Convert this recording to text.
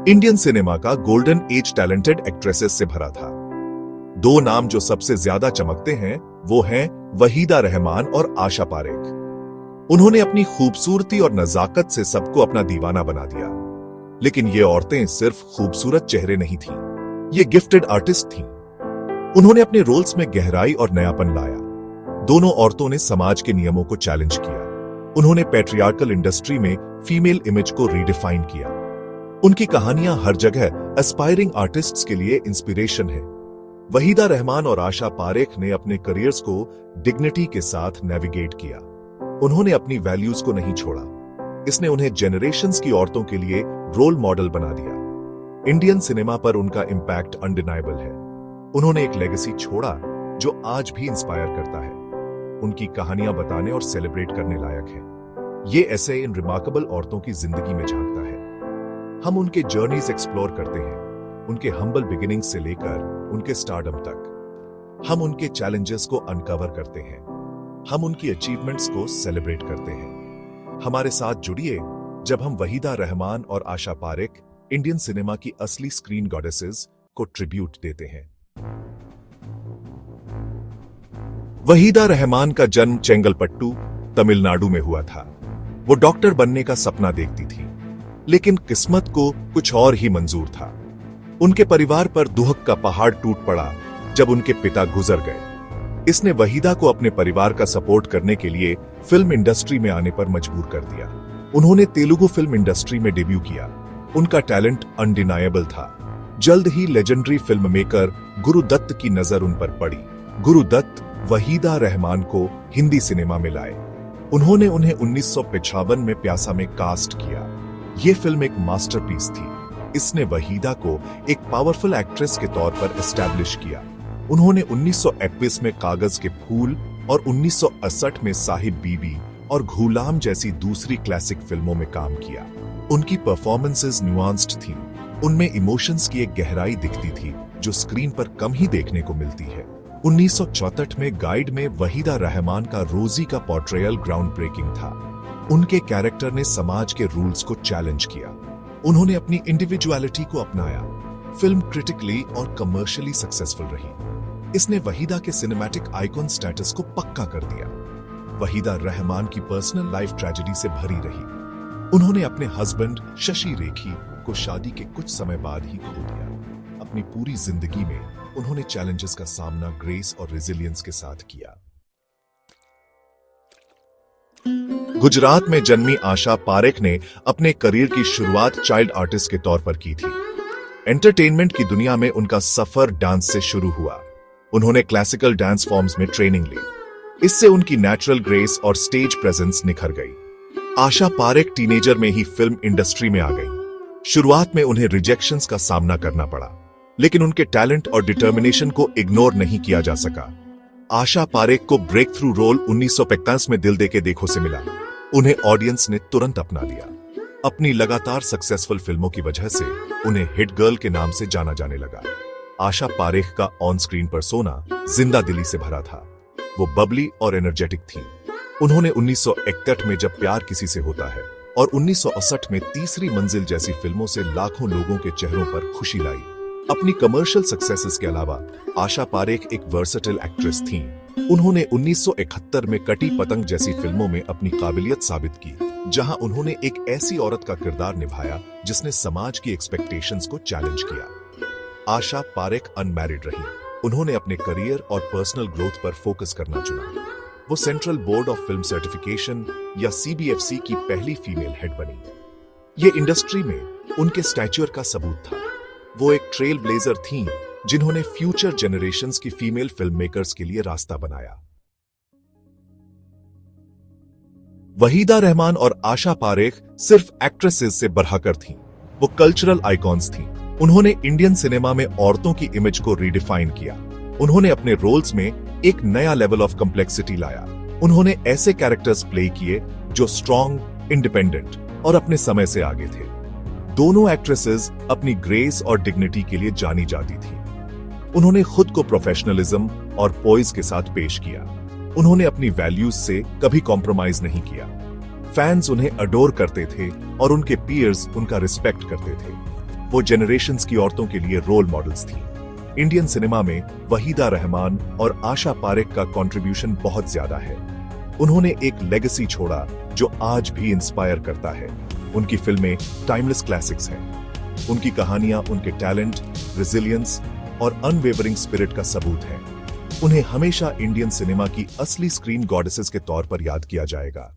Indian cinema का golden age talented actresses से भरा था। दो नाम जो सबसे ज्यादा चमकते हैं वो हैं वहीदा रहमान और आशा पारेख। उन्होंने अपनी खूबसूरती और नजाकत से सबको अपना दीवाना बना दिया। लेकिन ये औरतें सिर्फ खूबसूरत चेहरे नहीं थीं, ये गिफ्टेड आर्टिस्ट थीं। उन्होंने अपने रोल्स में गहराई और नयापन लाया। दोनों औरतों ने समाज के नियमों को चैलेंज किया। उन्होंने पैट्रियार्कल इंडस्ट्री में फीमेल इमेज को रीडिफाइन किया। उनकी कहानियां हर जगह एस्पायरिंग आर्टिस्ट्स के लिए इंस्पिरेशन है। वहीदा रहमान और आशा पारेख ने अपने करियर्स को डिग्निटी के साथ नेविगेट किया। उन्होंने अपनी वैल्यूज को नहीं छोड़ा। इसने उन्हें जेनरेशंस की औरतों के लिए रोल मॉडल बना दिया। इंडियन सिनेमा पर उनका इंपैक्ट अनडिनाइबल है। उन्होंने एक लेगेसी छोड़ा जो आज भी इंस्पायर करता है। उनकी कहानियां बताने और सेलिब्रेट करने लायक है। ये ऐसे इन रिमार्केबल औरतों की जिंदगी में झांकता है। हम उनके जर्नीज एक्सप्लोर करते हैं, उनके हम्बल बिगिनिंग से लेकर उनके स्टारडम तक। हम उनके चैलेंजेस को अनकवर करते हैं, हम उनकी अचीवमेंट्स को सेलिब्रेट करते हैं। हमारे साथ जुड़िए जब हम वहीदा रहमान और आशा पारेख, इंडियन सिनेमा की असली स्क्रीन गॉडेसेस, को ट्रिब्यूट देते हैं। वहीदा रहमान का जन्म चेंगलपट्टू, तमिलनाडु में हुआ था। वो डॉक्टर बनने का सपना देखती थी, लेकिन किस्मत को कुछ और ही मंजूर था। उनके परिवार पर दुहक का पहाड़ टूट पड़ा जब उनके पिता गुजर गए। इसने वहीदा को अपने परिवार का सपोर्ट करने के लिए फिल्म इंडस्ट्री में आने पर मजबूर कर दिया। उन्होंने तेलुगु फिल्म इंडस्ट्री में डेब्यू किया। उनका टैलेंट अनडिनायबल था। जल्द ही legendary film maker Guru Dutt की नजर उन पर पड़ी। गुरु दत्त वहीदा रहमान को हिंदी सिनेमा में लाए। उन्होंने उन्हें 1955 में प्यासा में कास्ट किया। यह फिल्म एक मास्टरपीस थी। इसने वहीदा को एक पावरफुल एक्ट्रेस के तौर पर एस्टैब्लिश किया। उन्होंने 1921 में कागज के फूल और 1968 में साहिब बीबी और घूलाम जैसी दूसरी क्लासिक फिल्मों में काम किया। उनकी परफॉर्मेंसेस न्यूआंस्ड थीं। उनमें इमोशंस की एक गहराई दिखती थी जो स्क्रीन पर कम ही देखने को मिलती है। 1964 में गाइड में वहीदा रहमान का रोजी का पोर्ट्रेयल ग्राउंड ब्रेकिंग था। उनके कैरेक्टर ने समाज के रूल्स को चैलेंज किया। उन्होंने अपनी इंडिविजुअलिटी को अपनाया। फिल्म क्रिटिकली और कमर्शियली सक्सेसफुल रही। इसने वहीदा के सिनेमैटिक आइकॉन स्टेटस को पक्का कर दिया। वहीदा रहमान की पर्सनल लाइफ ट्रेजेडी से भरी रही। उन्होंने अपने हस्बैंड शशि रेखी को शादी के कुछ समय बाद ही खो दिया। अपनी पूरी जिंदगी में उन्होंने चैलेंजेस का सामना ग्रेस और रेजिलियंस के साथ किया। गुजरात में जन्मी आशा पारेख ने अपने करियर की शुरुआत चाइल्ड आर्टिस्ट के तौर पर की थी। एंटरटेनमेंट की दुनिया में उनका सफर डांस से शुरू हुआ। उन्होंने क्लासिकल डांस फॉर्म्स में ट्रेनिंग ली। इससे उनकी नेचुरल ग्रेस और स्टेज प्रेजेंस निखर गई। आशा पारेख टीनेजर में ही फिल्म इंडस्ट्री में आ गई। शुरुआत में उन्हें रिजेक्शंस का सामना करना पड़ा, लेकिन उनके टैलेंट और डिटर्मिनेशन को इग्नोर नहीं किया जा सका। आशा पारेख को ब्रेक थ्रू रोल 1945 में दिल दे के देखो से मिला। उन्हें ऑडियंस ने तुरंत अपना लिया। अपनी लगातार सक्सेसफुल फिल्मों की वजह से उन्हें हिट गर्ल के नाम से जाना जाने लगा। आशा पारेख का ऑन स्क्रीन पर्सोना जिंदा दिली से भरा था। वो बबली और एनर्जेटिक थी। उन्होंने 1961 में जब प्यार किसी से होता है और 1968 में तीसरी मंजिल जैसी फिल्मों से लाखों लोगों के चेहरों पर खुशी लाई। अपनी कमर्शियल सक्सेसेस के अलावा आशा पारेख एक वर्सेटाइल एक्ट्रेस थीं। उन्होंने 1971 में कटी पतंग जैसी फिल्मों में अपनी काबिलियत साबित की, जहां उन्होंने एक ऐसी औरत का किरदार निभाया जिसने समाज की एक्सपेक्टेशंस को चैलेंज किया। आशा पारेख अनमैरिड रही। उन्होंने अपने करियर और पर्सनल ग्रोथ पर फोकस करना चुना। वो central board of film certification या CBFC की पहली फीमेल हेड बनी। ये इंडस्ट्री में उनके स्टैच्यूर का सबूत था। वो एक ट्रेल ब्लेजर थीं जिन्होंने फ्यूचर जनरेशंस की फीमेल फिल्म मेकर्स के लिए रास्ता बनाया। वहीदा रहमान और आशा पारेख सिर्फ एक्ट्रेसेस से बढ़कर थीं। वो कल्चरल आइकॉन्स थीं। उन्होंने इंडियन सिनेमा में औरतों की इमेज को रीडिफाइन किया। उन्होंने अपने रोल्स में एक नया लेवल ऑफ कॉम्प्लेक्सिटी लाया। उन्होंने ऐसे कैरेक्टर्स प्ले किए जो स्ट्रॉन्ग, इंडिपेंडेंट और अपने समय से आगे थे। दोनों एक्ट्रेसेस अपनी ग्रेस और डिग्निटी के लिए जानी जाती थी। उन्होंने खुद को प्रोफेशनलिज्म और पोइज के साथ पेश किया। उन्होंने अपनी वैल्यूज से कभी कॉम्प्रोमाइज नहीं किया। फैंस उन्हें अडोर करते थे और उनके पीयर्स उनका रिस्पेक्ट करते थे। वो जेनरेशंस की औरतों के लिए रोल मॉडल्स थी। इंडियन सिनेमा में वहीदा रहमान और आशा पारेख का कंट्रीब्यूशन बहुत ज्यादा है। उन्होंने एक लेगेसी छोड़ा जो आज भी इंस्पायर करता है। उनकी फिल्में टाइमलेस क्लासिक्स हैं। उनकी कहानियां उनके टैलेंट, रेजिलियंस और अनवेवरिंग स्पिरिट का सबूत है। उन्हें हमेशा इंडियन सिनेमा की असली स्क्रीन गॉडेसेस के तौर पर याद किया जाएगा।